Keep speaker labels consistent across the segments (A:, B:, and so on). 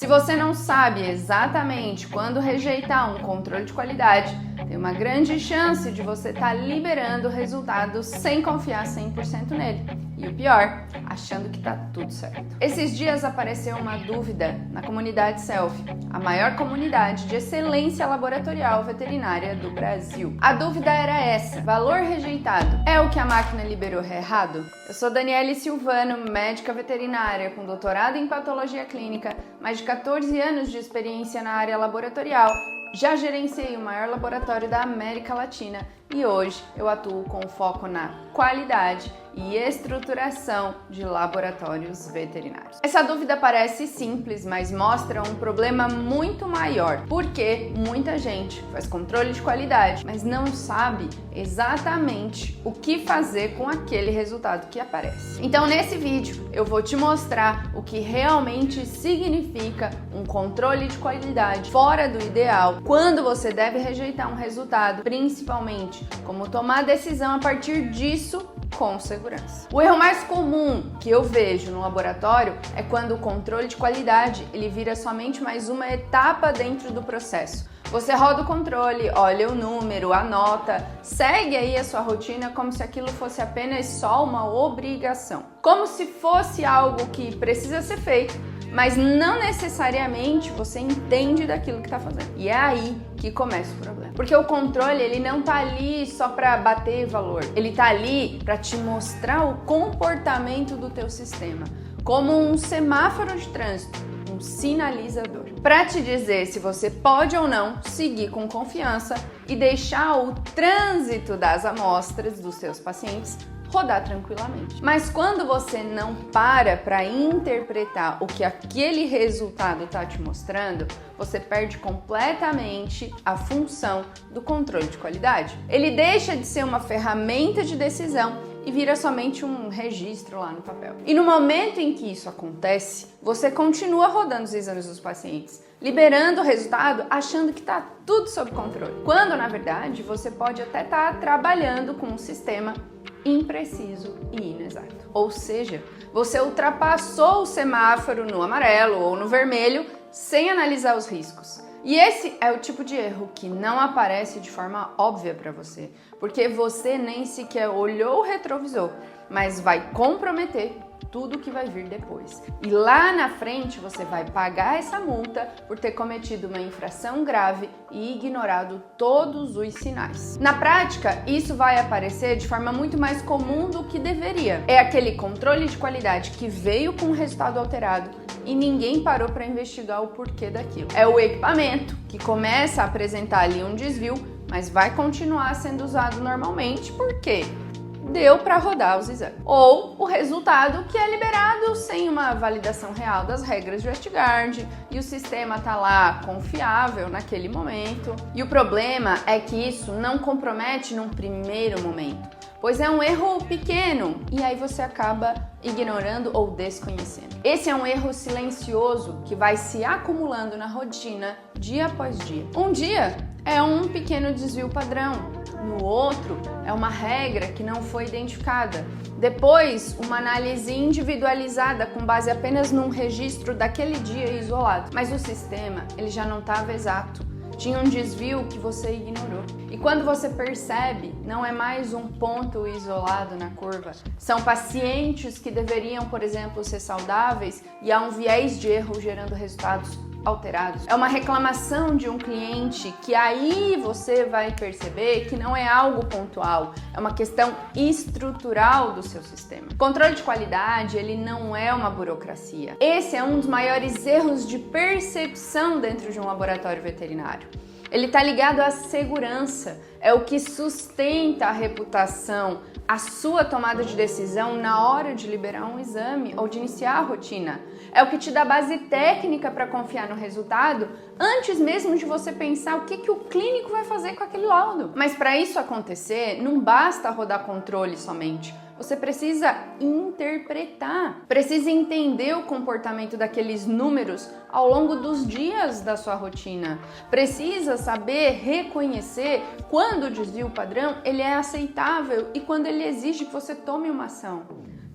A: Se você não sabe exatamente quando rejeitar um controle de qualidade, tem uma grande chance de você estar liberando resultados sem confiar 100% nele. E o pior, achando que tá tudo certo. Esses dias apareceu uma dúvida na comunidade Self, a maior comunidade de excelência laboratorial veterinária do Brasil. A dúvida era essa: valor rejeitado é o que a máquina liberou errado? Eu sou Daniele Silvano, médica veterinária com doutorado em patologia clínica, mais de 14 anos de experiência na área laboratorial. Já gerenciei o maior laboratório da América Latina e hoje eu atuo com foco na qualidade e estruturação de laboratórios veterinários. Essa dúvida parece simples, mas mostra um problema muito maior, porque muita gente faz controle de qualidade, mas não sabe exatamente o que fazer com aquele resultado que aparece. Então, nesse vídeo, eu vou te mostrar o que realmente significa um controle de qualidade fora do ideal, quando você deve rejeitar um resultado, principalmente como tomar decisão a partir disso com segurança. O erro mais comum que eu vejo no laboratório é quando o controle de qualidade ele vira somente mais uma etapa dentro do processo. Você roda o controle, olha o número, anota, segue aí a sua rotina como se aquilo fosse apenas só uma obrigação. Como se fosse algo que precisa ser feito, mas não necessariamente você entende daquilo que está fazendo. E é aí que começa o problema. Porque o controle, ele não tá ali só para bater valor. Ele tá ali para te mostrar o comportamento do teu sistema, como um semáforo de trânsito, um sinalizador, para te dizer se você pode ou não seguir com confiança e deixar o trânsito das amostras dos seus pacientes rodar tranquilamente. Mas quando você não para interpretar o que aquele resultado está te mostrando, você perde completamente a função do controle de qualidade. Ele deixa de ser uma ferramenta de decisão e vira somente um registro lá no papel. E no momento em que isso acontece, você continua rodando os exames dos pacientes, liberando o resultado, achando que está tudo sob controle. Quando, na verdade, você pode até estar trabalhando com um sistema impreciso e inexato. Ou seja, você ultrapassou o semáforo no amarelo ou no vermelho sem analisar os riscos. E esse é o tipo de erro que não aparece de forma óbvia para você, porque você nem sequer olhou o retrovisor, mas vai comprometer tudo que vai vir depois. E lá na frente você vai pagar essa multa por ter cometido uma infração grave e ignorado todos os sinais. Na prática, isso vai aparecer de forma muito mais comum do que deveria. É aquele controle de qualidade que veio com o resultado alterado e ninguém parou para investigar o porquê daquilo. É o equipamento que começa a apresentar ali um desvio, mas vai continuar sendo usado normalmente porque deu para rodar os exames. Ou o resultado que é liberado sem uma validação real das regras de Westgard e o sistema tá lá confiável naquele momento. E o problema é que isso não compromete num primeiro momento, pois é um erro pequeno e aí você acaba ignorando ou desconhecendo. Esse é um erro silencioso que vai se acumulando na rotina dia após dia. Um dia é um pequeno desvio padrão, no outro é uma regra que não foi identificada. Depois, uma análise individualizada com base apenas num registro daquele dia isolado. Mas o sistema, ele já não estava exato. Tinha um desvio que você ignorou. E quando você percebe, não é mais um ponto isolado na curva. São pacientes que deveriam, por exemplo, ser saudáveis e há um viés de erro gerando resultados alterados. É uma reclamação de um cliente que aí você vai perceber que não é algo pontual, é uma questão estrutural do seu sistema. Controle de qualidade, ele não é uma burocracia. Esse é um dos maiores erros de percepção dentro de um laboratório veterinário. Ele está ligado à segurança, é o que sustenta a reputação, a sua tomada de decisão na hora de liberar um exame ou de iniciar a rotina. É o que te dá base técnica para confiar no resultado antes mesmo de você pensar o que o clínico vai fazer com aquele laudo. Mas para isso acontecer, não basta rodar controle somente. Você precisa interpretar, precisa entender o comportamento daqueles números ao longo dos dias da sua rotina. Precisa saber reconhecer quando o desvio padrão ele é aceitável e quando ele exige que você tome uma ação.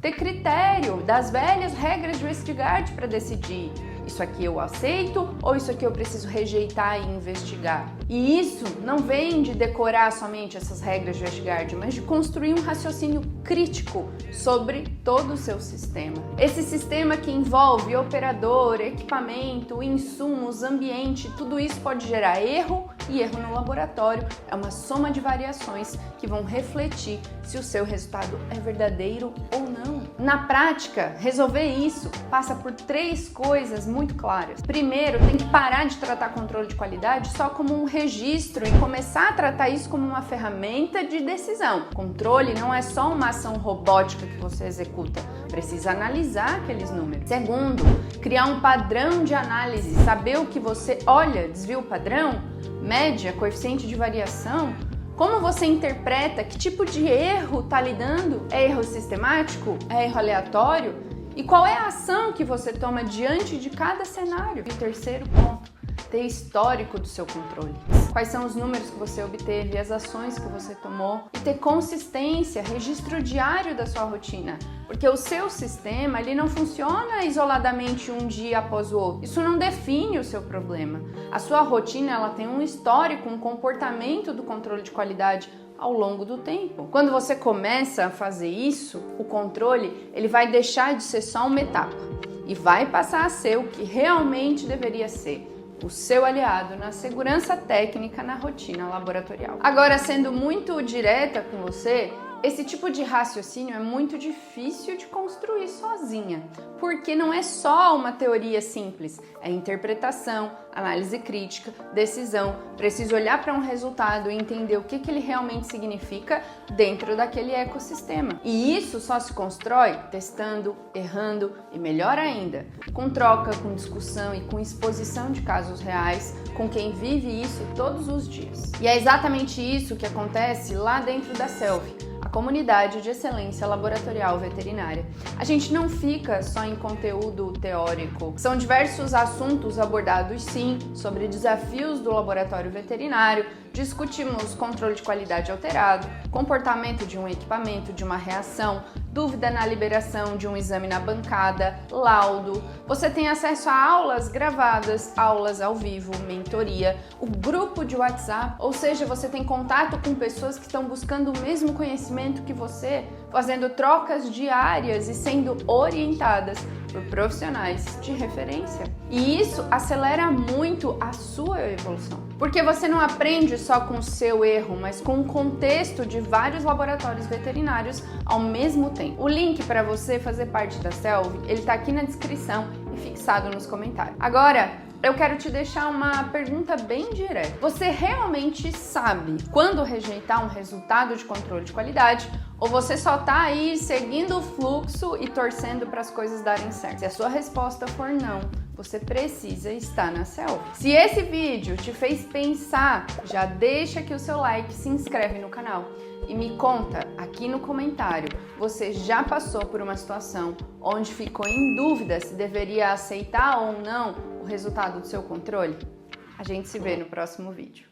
A: Ter critério das velhas regras de Westgard para decidir. Isso aqui eu aceito ou isso aqui eu preciso rejeitar e investigar? E isso não vem de decorar somente essas regras de VestGuard, mas de construir um raciocínio crítico sobre todo o seu sistema. Esse sistema que envolve operador, equipamento, insumos, ambiente, tudo isso pode gerar erro e erro no laboratório. É uma soma de variações que vão refletir se o seu resultado é verdadeiro ou não. Na prática, resolver isso passa por 3 coisas muito claras. Primeiro, tem que parar de tratar controle de qualidade só como um registro e começar a tratar isso como uma ferramenta de decisão. Controle não é só uma ação robótica que você executa, precisa analisar aqueles números. Segundo, criar um padrão de análise, saber o que você olha, desvio padrão, média, coeficiente de variação. Como você interpreta, que tipo de erro está lidando? É erro sistemático? É erro aleatório? E qual é a ação que você toma diante de cada cenário? E o terceiro ponto, ter histórico do seu controle. Quais são os números que você obteve, as ações que você tomou e ter consistência, registro diário da sua rotina. Porque o seu sistema, ele não funciona isoladamente um dia após o outro. Isso não define o seu problema. A sua rotina, ela tem um histórico, um comportamento do controle de qualidade ao longo do tempo. Quando você começa a fazer isso, o controle, ele vai deixar de ser só uma etapa e vai passar a ser o que realmente deveria ser. O seu aliado na segurança técnica na rotina laboratorial. Agora, sendo muito direta com você, esse tipo de raciocínio é muito difícil de construir sozinha, porque não é só uma teoria simples, é interpretação, análise crítica, decisão. Preciso olhar para um resultado e entender o que ele realmente significa dentro daquele ecossistema. E isso só se constrói testando, errando e, melhor ainda, com troca, com discussão e com exposição de casos reais com quem vive isso todos os dias. E é exatamente isso que acontece lá dentro da Selfie, a comunidade de excelência laboratorial veterinária. A gente não fica só em conteúdo teórico. São diversos assuntos abordados, sim, sobre desafios do laboratório veterinário. Discutimos controle de qualidade alterado, comportamento de um equipamento, de uma reação, dúvida na liberação de um exame na bancada, laudo. Você tem acesso a aulas gravadas, aulas ao vivo, mentoria, o grupo de WhatsApp, ou seja, você tem contato com pessoas que estão buscando o mesmo conhecimento que você, fazendo trocas diárias e sendo orientadas por profissionais de referência. E isso acelera muito a sua evolução, porque você não aprende só com o seu erro, mas com o contexto de vários laboratórios veterinários ao mesmo tempo. O link para você fazer parte da Selfie, ele tá aqui na descrição e fixado nos comentários. Agora, eu quero te deixar uma pergunta bem direta. Você realmente sabe quando rejeitar um resultado de controle de qualidade ou você só tá aí seguindo o fluxo e torcendo para as coisas darem certo? Se a sua resposta for não, você precisa estar na Selfie. Se esse vídeo te fez pensar, já deixa aqui o seu like, se inscreve no canal e me conta aqui no comentário, você já passou por uma situação onde ficou em dúvida se deveria aceitar ou não o resultado do seu controle? A gente se vê no próximo vídeo.